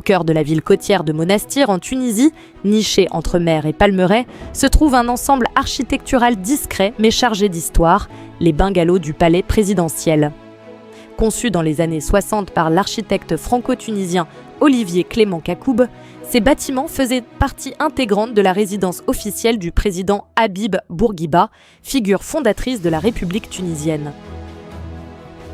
cœur de la ville côtière de Monastir, en Tunisie, nichée entre mer et Palmeraie, se trouve un ensemble architectural discret mais chargé d'histoire, les bungalows du palais présidentiel. Conçus dans les années 60 par l'architecte franco-tunisien Olivier Clément Kacoub, ces bâtiments faisaient partie intégrante de la résidence officielle du président Habib Bourguiba, figure fondatrice de la République tunisienne.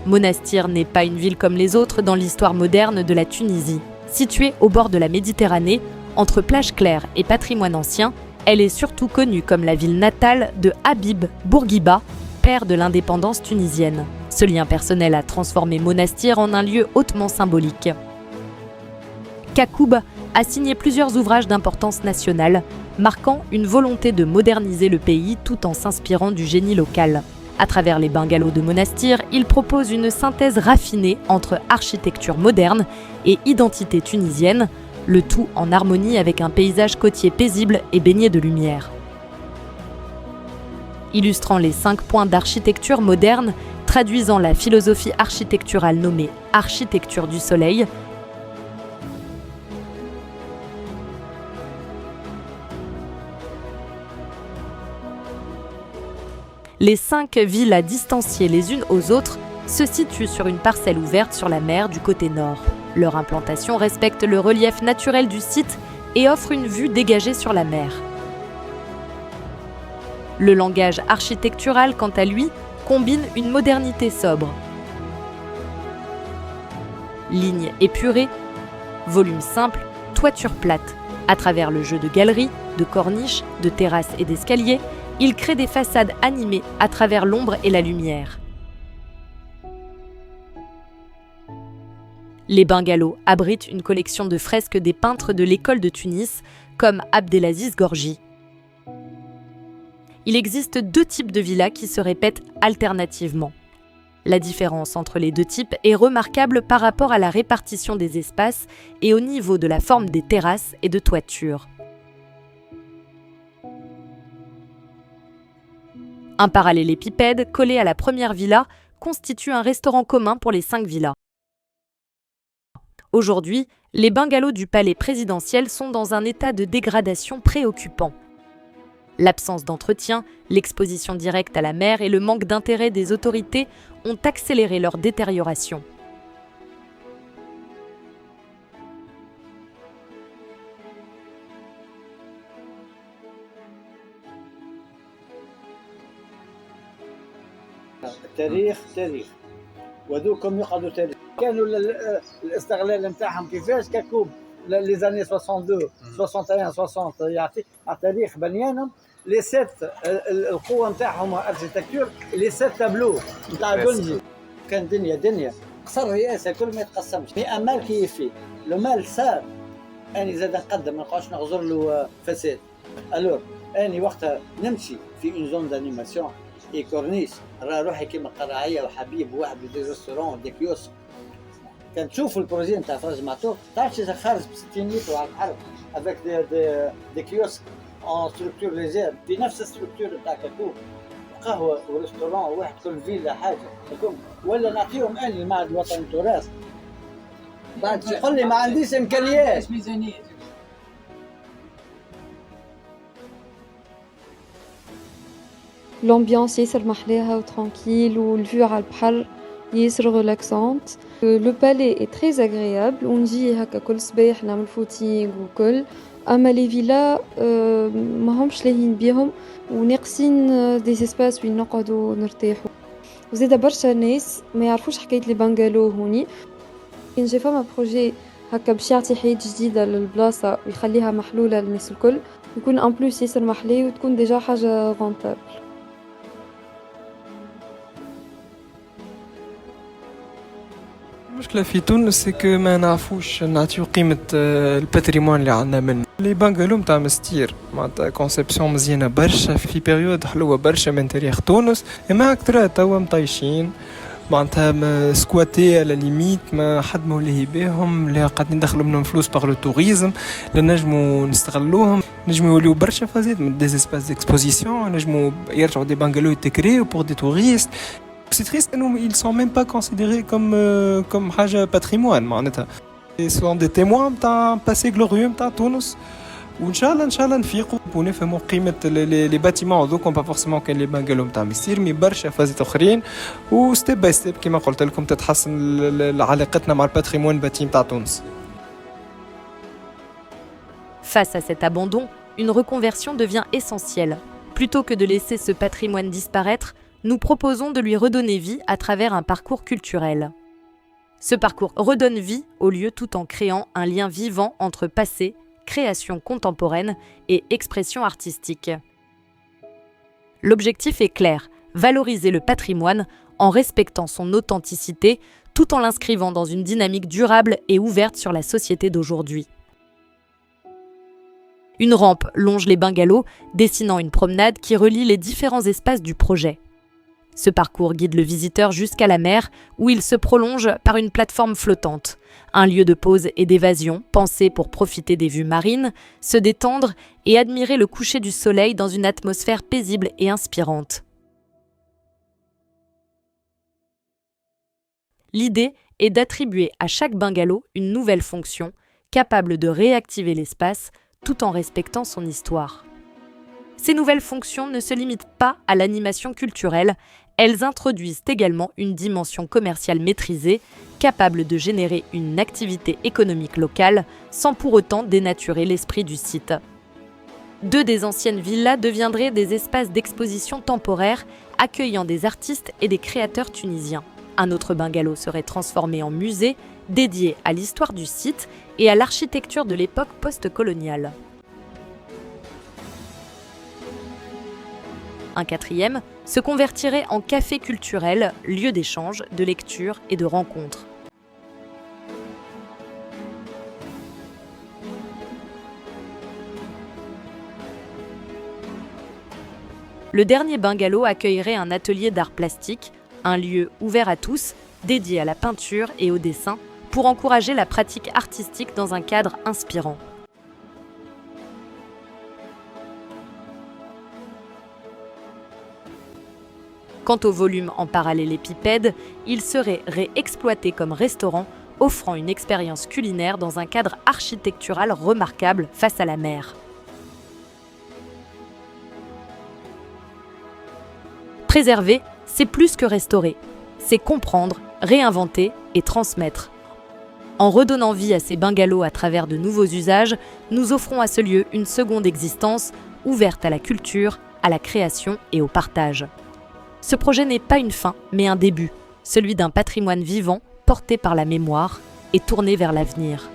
Monastir n'est pas une ville comme les autres dans l'histoire moderne de la Tunisie. Située au bord de la Méditerranée, entre plage claire et patrimoine ancien, elle est surtout connue comme la ville natale de Habib Bourguiba, père de l'indépendance tunisienne. Ce lien personnel a transformé Monastir en un lieu hautement symbolique. Kacoub a signé plusieurs ouvrages d'importance nationale, marquant une volonté de moderniser le pays tout en s'inspirant du génie local. À travers les bungalows de Monastir, il propose une synthèse raffinée entre architecture moderne et identité tunisienne, le tout en harmonie avec un paysage côtier paisible et baigné de lumière. Illustrant les 5 points d'architecture moderne, traduisant la philosophie architecturale nommée architecture du soleil, les 5 villas distanciées les unes aux autres se situent sur une parcelle ouverte sur la mer du côté nord. Leur implantation respecte le relief naturel du site et offre une vue dégagée sur la mer. Le langage architectural, quant à lui, combine une modernité sobre. Lignes épurées, volume simple, toiture plate. À travers le jeu de galeries, de corniches, de terrasses et d'escaliers, il crée des façades animées à travers l'ombre et la lumière. Les bungalows abritent une collection de fresques des peintres de l'école de Tunis, comme Abdelaziz Gorgi. Il existe 2 types de villas qui se répètent alternativement. La différence entre les 2 types est remarquable par rapport à la répartition des espaces et au niveau de la forme des terrasses et de toitures. Un parallélépipède collé à la première villa constitue un restaurant commun pour les 5 villas. Aujourd'hui, les bungalows du palais présidentiel sont dans un état de dégradation préoccupant. L'absence d'entretien, l'exposition directe à la mer et le manque d'intérêt des autorités ont accéléré leur détérioration. تاريخ وذوكم يقعدوا تاريخ كانوا الاستغلال نتاعهم كيفاش كاكوب لي زاني 62 61 60 يعطي تاريخ بنيانهم لي 7 القوه نتاعهم اركيتكتور لي 7 تابلو نتاع جونجي كان دنيا قصر رئاسه كل ما يتقسمش مي امال كيفي لو مال صار اني زاد نقدم ما نقعدش نغزر له فساد الور اني وقتها نمشي في اون زون دانيماسيون اي كورنيش راه روحي كيما قراعيه وحبيب واحد دي ريستورون دي كيوسك كان تشوف البروجي نتاع فرج معتوق تعرف شي خارج ب 60 متر على البحر افيك دي كيوسك اون ستركتور ليجير في نفس الستركتور نتاع كاكوب قهوه وريستورون واحد كل فيلا حاجه ولا نعطيهم اني المعهد الوطني للتراث بعد يقول لي ما عنديش امكانيات ميزانيه L'ambiance ياسر محلاها وترانكيل والفيو على البحر ياسر غولاكسونت. لو بالي est très agréable ونجي هكا كل صباح نعمل فوتينغ وكل. اما لي فيلا ما همش لاهين بيهم وناقصين دي سباس وين نقعدوا نرتاحوا. وزيدا برشا ناس ما يعرفوش حكايه لي بانجالو هوني. كان جا فما بروجي هكا باش يعطي حياة جديده للبلاصه ويخليها محلوله للناس الكل يكون ان بلوس ياسر محلي وتكون ديجا حاجه غونتابل. المشكلة في تونس سكو ما نعرفوش نعطيو قيمة الباتريمون اللي عندنا منه. لي بانجالو متاع مستير معناتها كونسيبسيون مزيانة برشا في بيريود حلوة برشا من تاريخ تونس، اما اكترا توا مطيشين معناتها سكواتي على ليميت ما حد موليه بيهم لا قاعدين ندخلوا منهم فلوس باغ لو توريزم لا نجموا نستغلوهم نجموا يوليو برشا فازيت من دي اسباس ديكسبوزيسيون نجموا يرجعوا دي بانجالو يتكريو بور دي توريست. C'est triste, ils ne sont même pas considérés comme حاجة patrimoine معناتها. Ils sont des témoins d'un passé glorieux de Tunis. وان شاء الله نفيقوا ونفهموا قيمه لي باتيمون هذوك با فورسيمون كاين لي بانغالو نتاع ميستير مي برشا فازات اخرين وستيب باي ستيب كيما قلت لكم تتحسن علاقتنا مع الباتريمون باتيم تاع تونس. Face à cet abandon, une reconversion devient essentielle. Plutôt que de laisser ce patrimoine disparaître, nous proposons de lui redonner vie à travers un parcours culturel. Ce parcours redonne vie au lieu tout en créant un lien vivant entre passé, création contemporaine et expression artistique. L'objectif est clair, valoriser le patrimoine en respectant son authenticité tout en l'inscrivant dans une dynamique durable et ouverte sur la société d'aujourd'hui. Une rampe longe les bungalows, dessinant une promenade qui relie les différents espaces du projet. Ce parcours guide le visiteur jusqu'à la mer, où il se prolonge par une plateforme flottante, un lieu de pause et d'évasion pensé pour profiter des vues marines, se détendre et admirer le coucher du soleil dans une atmosphère paisible et inspirante. L'idée est d'attribuer à chaque bungalow une nouvelle fonction, capable de réactiver l'espace tout en respectant son histoire. Ces nouvelles fonctions ne se limitent pas à l'animation culturelle, elles introduisent également une dimension commerciale maîtrisée, capable de générer une activité économique locale sans pour autant dénaturer l'esprit du site. 2 des anciennes villas deviendraient des espaces d'exposition temporaire accueillant des artistes et des créateurs tunisiens. Un autre bungalow serait transformé en musée dédié à l'histoire du site et à l'architecture de l'époque post-coloniale. Un 4e se convertirait en café culturel, lieu d'échange, de lecture et de rencontres. Le dernier bungalow accueillerait un atelier d'art plastique, un lieu ouvert à tous, dédié à la peinture et au dessin, pour encourager la pratique artistique dans un cadre inspirant. Quant au volume en parallélépipède, il serait réexploité comme restaurant, offrant une expérience culinaire dans un cadre architectural remarquable face à la mer. Préserver, c'est plus que restaurer. C'est comprendre, réinventer et transmettre. En redonnant vie à ces bungalows à travers de nouveaux usages, nous offrons à ce lieu une seconde existence, ouverte à la culture, à la création et au partage. Ce projet n'est pas une fin, mais un début, celui d'un patrimoine vivant, porté par la mémoire et tourné vers l'avenir.